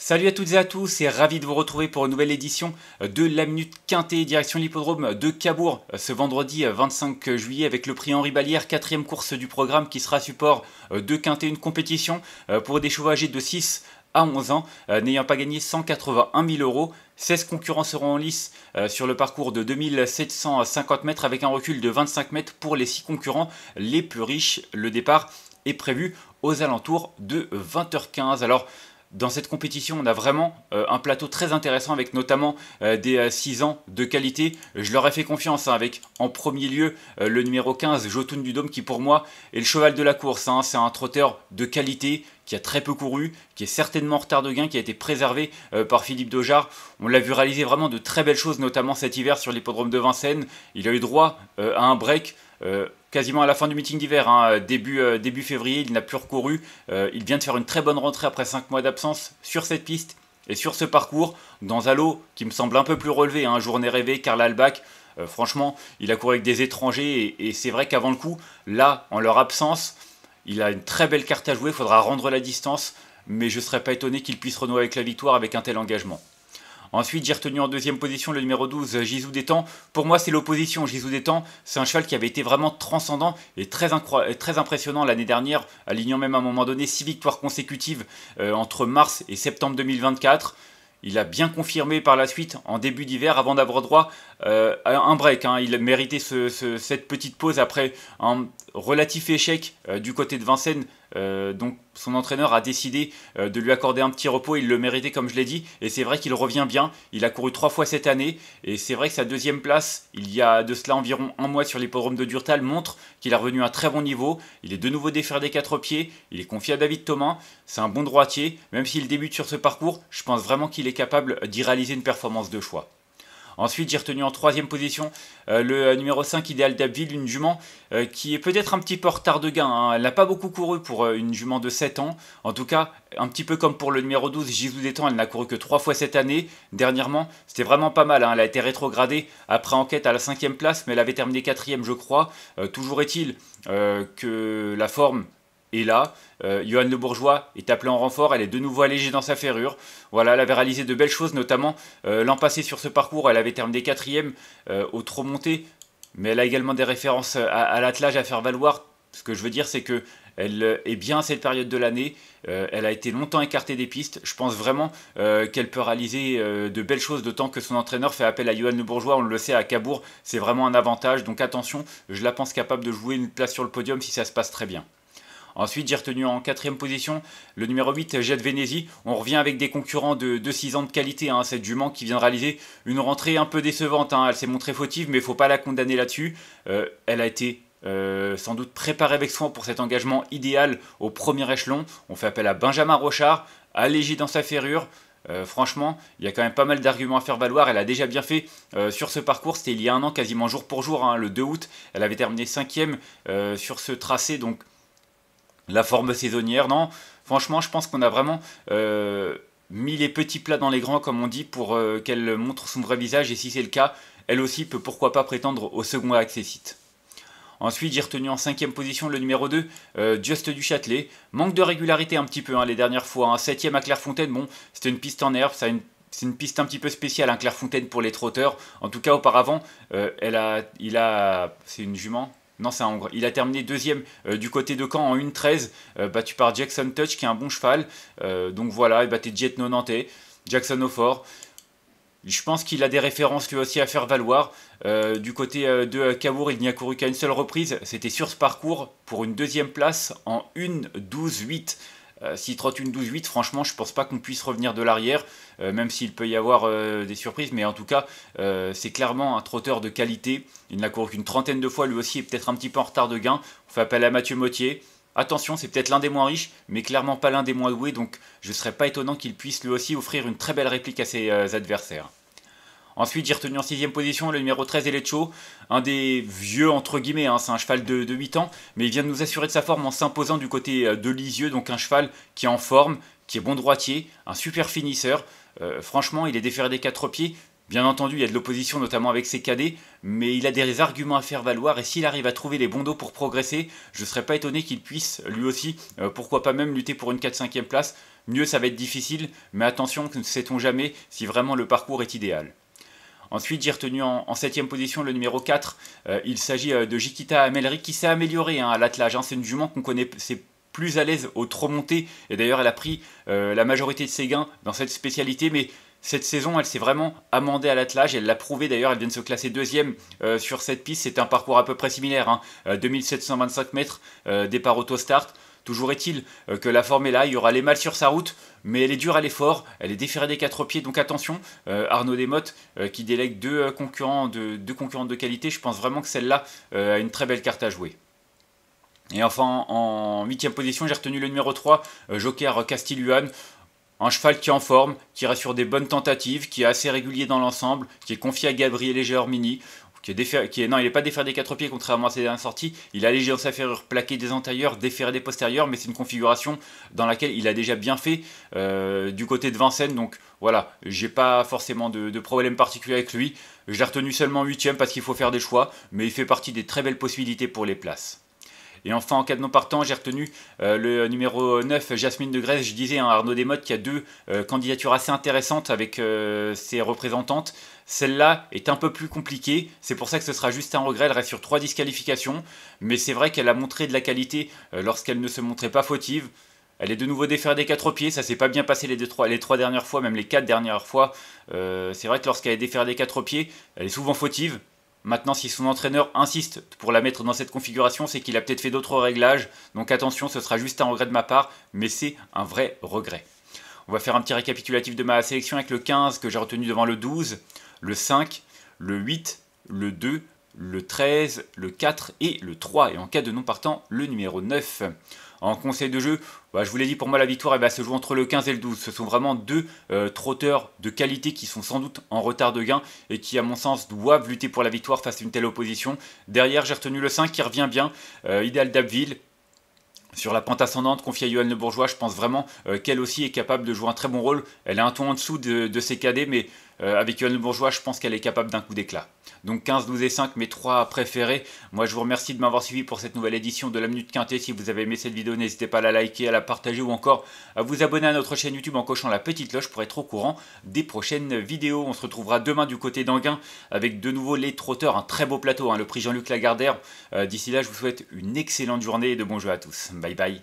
Salut à toutes et à tous et ravi de vous retrouver pour une nouvelle édition de la Minute Quintet, direction l'hippodrome de Cabourg ce vendredi 25 juillet avec le prix Henri Ballière, quatrième course du programme qui sera support de Quintet, une compétition pour des chevaux âgés de 6 à 11 ans, n'ayant pas gagné 181 000 euros. 16 concurrents seront en lice sur le parcours de 2750 mètres avec un recul de 25 mètres pour les 6 concurrents les plus riches. Le départ est prévu aux alentours de 20h15. Alors, dans cette compétition, on a vraiment un plateau très intéressant avec notamment des 6 ans de qualité. Je leur ai fait confiance avec en premier lieu le numéro 15, Jotun du Dôme, qui pour moi est le cheval de la course. C'est un trotteur de qualité qui a très peu couru, qui est certainement en retard de gain, qui a été préservé par Philippe Daugeard. On l'a vu réaliser vraiment de très belles choses, notamment cet hiver sur l'hippodrome de Vincennes. Il a eu droit à un break quasiment à la fin du meeting d'hiver, début février, il n'a plus recouru. Il vient de faire une très bonne rentrée après 5 mois d'absence sur cette piste et sur ce parcours, dans un lot qui me semble un peu plus relevé, Journée rêvée, Karl Albach. Franchement, il a couru avec des étrangers et c'est vrai qu'avant le coup, là, en leur absence, il a une très belle carte à jouer, il faudra rendre la distance, mais je ne serais pas étonné qu'il puisse renouer avec la victoire avec un tel engagement. Ensuite, j'ai retenu en deuxième position le numéro 12, Gisou d'Étang. Pour moi, c'est l'opposition. Gisou d'Étang, c'est un cheval qui avait été vraiment transcendant et très impressionnant l'année dernière, alignant même à un moment donné 6 victoires consécutives entre mars et septembre 2024. Il a bien confirmé par la suite en début d'hiver avant d'avoir droit à un break. Il a mérité cette petite pause après un relatif échec du côté de Vincennes. Donc son entraîneur a décidé de lui accorder un petit repos, il le méritait comme je l'ai dit, et c'est vrai qu'il revient bien, il a couru 3 fois cette année, et c'est vrai que sa deuxième place, il y a de cela environ un mois sur l'hippodrome de Durtal, montre qu'il est revenu à un très bon niveau, il est de nouveau déféré des 4 pieds, il est confié à David Thomas, c'est un bon droitier, même s'il débute sur ce parcours, je pense vraiment qu'il est capable d'y réaliser une performance de choix. Ensuite, j'ai retenu en troisième position le numéro 5, Idéal d'Abbeville, une jument qui est peut-être un petit peu en retard de gain. Elle n'a pas beaucoup couru pour une jument de 7 ans. En tout cas, un petit peu comme pour le numéro 12, Gisou d'Étang, elle n'a couru que 3 fois cette année. Dernièrement, c'était vraiment pas mal. Elle a été rétrogradée après enquête à la 5e place, mais elle avait terminé 4e, je crois. Toujours est-il que la forme est là. Johan Le Bourgeois est appelé en renfort, elle est de nouveau allégée dans sa ferrure. Voilà, elle avait réalisé de belles choses, notamment l'an passé sur ce parcours, elle avait terminé 4e au trot monté, mais elle a également des références à l'attelage à faire valoir. Ce que je veux dire, c'est que elle est bien à cette période de l'année, elle a été longtemps écartée des pistes. Je pense vraiment qu'elle peut réaliser de belles choses, d'autant que son entraîneur fait appel à Johan Le Bourgeois, on le sait, à Cabourg, c'est vraiment un avantage. Donc attention, je la pense capable de jouer une place sur le podium si ça se passe très bien. Ensuite, j'ai retenu en 4e position le numéro 8, Jet Venezi. On revient avec des concurrents de 6 ans de qualité. Cette jument qui vient de réaliser une rentrée un peu décevante. Elle s'est montrée fautive, mais il ne faut pas la condamner là-dessus. Elle a été sans doute préparée avec soin pour cet engagement idéal au premier échelon. On fait appel à Benjamin Rochard, allégé dans sa ferrure. Franchement, il y a quand même pas mal d'arguments à faire valoir. Elle a déjà bien fait sur ce parcours. C'était il y a un an, quasiment jour pour jour, le 2 août. Elle avait terminé 5e sur ce tracé, donc la forme saisonnière, non. Franchement, je pense qu'on a vraiment mis les petits plats dans les grands, comme on dit, pour qu'elle montre son vrai visage. Et si c'est le cas, elle aussi peut pourquoi pas prétendre au second accessite. Ensuite, j'ai retenu en 5e position le numéro 2, Just du Châtelet. Manque de régularité un petit peu les dernières fois. 7e à Clairefontaine, bon, c'était une piste en herbe, c'est une piste un petit peu spéciale, Clairefontaine pour les trotteurs. En tout cas, auparavant, c'est une jument. Non, c'est un Hongre. Il a terminé 2e du côté de Caen en 1,13, battu par Jackson Touch, qui est un bon cheval. Donc voilà, il battait Jet Nonantais, Jackson au fort. Je pense qu'il a des références lui aussi à faire valoir. Du côté de Cabourg, il n'y a couru qu'à une seule reprise. C'était sur ce parcours pour une 2e place en 1,12,8. S'il trotte une 12-8, franchement, je ne pense pas qu'on puisse revenir de l'arrière, même s'il peut y avoir des surprises. Mais en tout cas, c'est clairement un trotteur de qualité. Il n'a couru qu'une trentaine de fois, lui aussi est peut-être un petit peu en retard de gain. On fait appel à Mathieu Mottier. Attention, c'est peut-être l'un des moins riches, mais clairement pas l'un des moins doués. Donc je ne serais pas étonnant qu'il puisse lui aussi offrir une très belle réplique à ses adversaires. Ensuite, j'ai retenu en 6e position le numéro 13, Elecho, un des vieux entre guillemets, c'est un cheval de 8 ans, mais il vient de nous assurer de sa forme en s'imposant du côté de Lisieux, donc un cheval qui est en forme, qui est bon droitier, un super finisseur. Franchement, il est déféré des 4 pieds. Bien entendu, il y a de l'opposition, notamment avec ses cadets, mais il a des arguments à faire valoir, et s'il arrive à trouver les bons dos pour progresser, je ne serais pas étonné qu'il puisse, lui aussi, pourquoi pas même lutter pour une 4-5e place, mieux ça va être difficile, mais attention, ne sait-on jamais si vraiment le parcours est idéal. Ensuite, j'ai retenu en 7ème position le numéro 4. Il s'agit de Jikita Amelri qui s'est améliorée à l'attelage. C'est une jument qu'on connaît, c'est plus à l'aise au trot monté. Et d'ailleurs, elle a pris la majorité de ses gains dans cette spécialité. Mais cette saison, elle s'est vraiment amendée à l'attelage. Elle l'a prouvé d'ailleurs, elle vient de se classer 2ème sur cette piste. C'est un parcours à peu près similaire. 2725 mètres, départ auto-start. Toujours est-il que la forme est là, il y aura les mâles sur sa route, mais elle est dure à l'effort, elle est déférée des 4 pieds, donc attention, Arnaud Desmottes qui délègue deux concurrentes de qualité, je pense vraiment que celle-là a une très belle carte à jouer. Et enfin, en 8ème position, j'ai retenu le numéro 3, Joker Castiluan, un cheval qui est en forme, qui reste sur des bonnes tentatives, qui est assez régulier dans l'ensemble, qui est confié à Gabriel Léger-Ormini, non, il n'est pas déféré des 4 pieds contrairement à ses dernières sorties. Il a léger dans sa ferrure, plaqué des entailleurs, déféré des postérieurs, mais c'est une configuration dans laquelle il a déjà bien fait du côté de Vincennes. Donc voilà, j'ai pas forcément de problème particulier avec lui. Je l'ai retenu seulement 8ème parce qu'il faut faire des choix, mais il fait partie des très belles possibilités pour les places. Et enfin, en cas de non partant, j'ai retenu le numéro 9, Jasmine de Grèce. Je disais, Arnaud Desmottes qui a deux candidatures assez intéressantes avec ses représentantes. Celle-là est un peu plus compliquée, c'est pour ça que ce sera juste un regret, elle reste sur 3 disqualifications. Mais c'est vrai qu'elle a montré de la qualité lorsqu'elle ne se montrait pas fautive. Elle est de nouveau déférée des 4 pieds, ça s'est pas bien passé les 3 dernières fois, même les 4 dernières fois. C'est vrai que lorsqu'elle est déférée des 4 pieds, elle est souvent fautive. Maintenant, si son entraîneur insiste pour la mettre dans cette configuration, c'est qu'il a peut-être fait d'autres réglages. Donc attention, ce sera juste un regret de ma part, mais c'est un vrai regret. On va faire un petit récapitulatif de ma sélection avec le 15 que j'ai retenu devant le 12, le 5, le 8, le 2, le 13, le 4 et le 3. Et en cas de non partant, le numéro 9. En conseil de jeu, je vous l'ai dit, pour moi la victoire se joue entre le 15 et le 12. Ce sont vraiment deux trotteurs de qualité qui sont sans doute en retard de gain et qui à mon sens doivent lutter pour la victoire face à une telle opposition. Derrière j'ai retenu le 5 qui revient bien, Idéal d'Abbeville. Sur la pente ascendante confiée à Yoann Le Bourgeois, je pense vraiment qu'elle aussi est capable de jouer un très bon rôle. Elle est un ton en dessous de ses cadets, mais avec Yoann Le Bourgeois, je pense qu'elle est capable d'un coup d'éclat. Donc 15, 12 et 5, mes 3 préférés. Moi, je vous remercie de m'avoir suivi pour cette nouvelle édition de la Minute Quintée. Si vous avez aimé cette vidéo, n'hésitez pas à la liker, à la partager ou encore à vous abonner à notre chaîne YouTube en cochant la petite cloche pour être au courant des prochaines vidéos. On se retrouvera demain du côté d'Enghien avec de nouveau les trotteurs. Un très beau plateau, le prix Jean-Luc Lagardère. D'ici là, je vous souhaite une excellente journée et de bons jeux à tous. Bye bye.